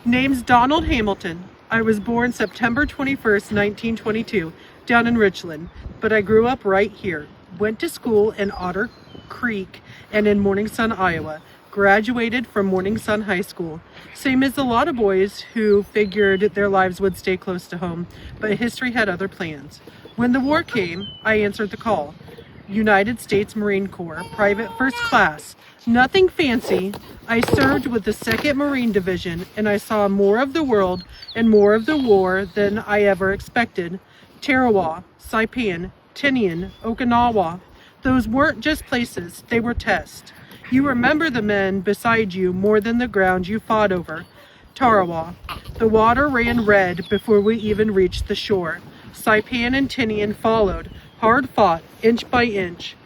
Name's Donald Hamilton. I was born September 21st, 1922, down in Richland, but I grew up right here. Went to school in Otter Creek and in Morning Sun, Iowa. Graduated from Morning Sun High School. Same as a lot of boys who figured their lives would stay close to home, but history had other plans. When the war came, I answered the call. United States Marine Corps, private first class. Nothing fancy. I served with the 2nd Marine Division, and I saw more of the world and more of the war than I ever expected. Tarawa, Saipan, Tinian, Okinawa. Those weren't just places, they were tests. You remember the men beside you more than the ground you fought over. Tarawa. The water ran red before we even reached the shore. Saipan and Tinian followed, hard fought, inch by inch.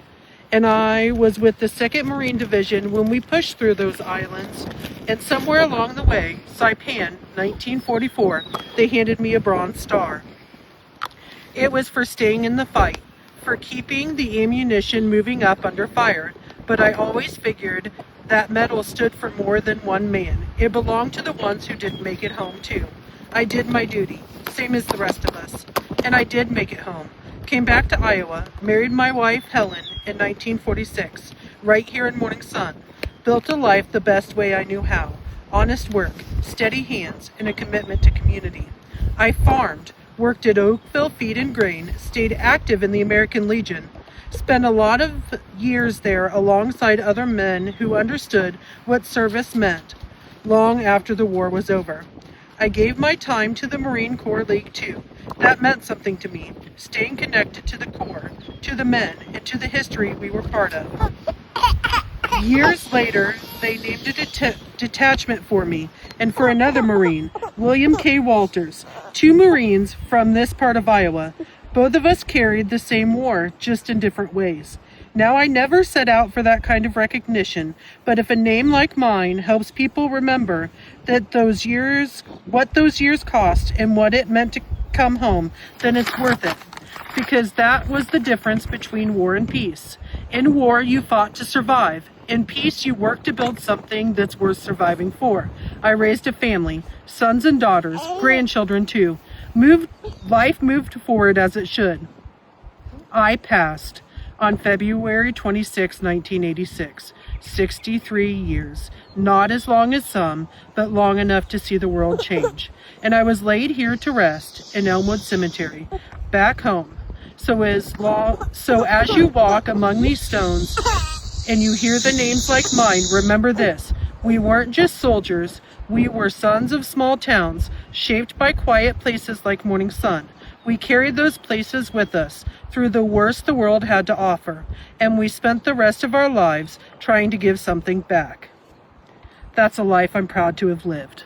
And I was with the 2nd Marine Division when we pushed through those islands. And somewhere along the way, Saipan, 1944, they handed me a Bronze Star. It was for staying in the fight, for keeping the ammunition moving up under fire. But I always figured that medal stood for more than one man. It belonged to the ones who didn't make it home too. I did my duty, same as the rest of us. And I did make it home. Came back to Iowa, married my wife Helen in 1946, right here in Morning Sun. Built a life the best way I knew how. Honest work, steady hands, and a commitment to community. I farmed, worked at Oakville Feed and Grain, stayed active in the American Legion, spent a lot of years there alongside other men who understood what service meant long after the war was over. I gave my time to the Marine Corps League too. That meant something to me, staying connected to the Corps, to the men, and to the history we were part of. Years later, they named a detachment for me and for another Marine, William K. Walters, 2 Marines from this part of Iowa. Both of us carried the same war, just in different ways. Now, I never set out for that kind of recognition, but if a name like mine helps people remember that what those years cost and what it meant to come home, then it's worth it. Because that was the difference between war and peace. In war, you fought to survive. In peace, you worked to build something that's worth surviving for. I raised a family, sons and daughters, grandchildren too. Life moved forward as it should. I passed on February 26, 1986. 63 years. Not as long as some, but long enough to see the world change. And I was laid here to rest in Elmwood Cemetery, back home. So as you walk among these stones and you hear the names like mine, remember this. We weren't just soldiers. We were sons of small towns, shaped by quiet places like Morning Sun. We carried those places with us through the worst the world had to offer, and we spent the rest of our lives trying to give something back. That's a life I'm proud to have lived.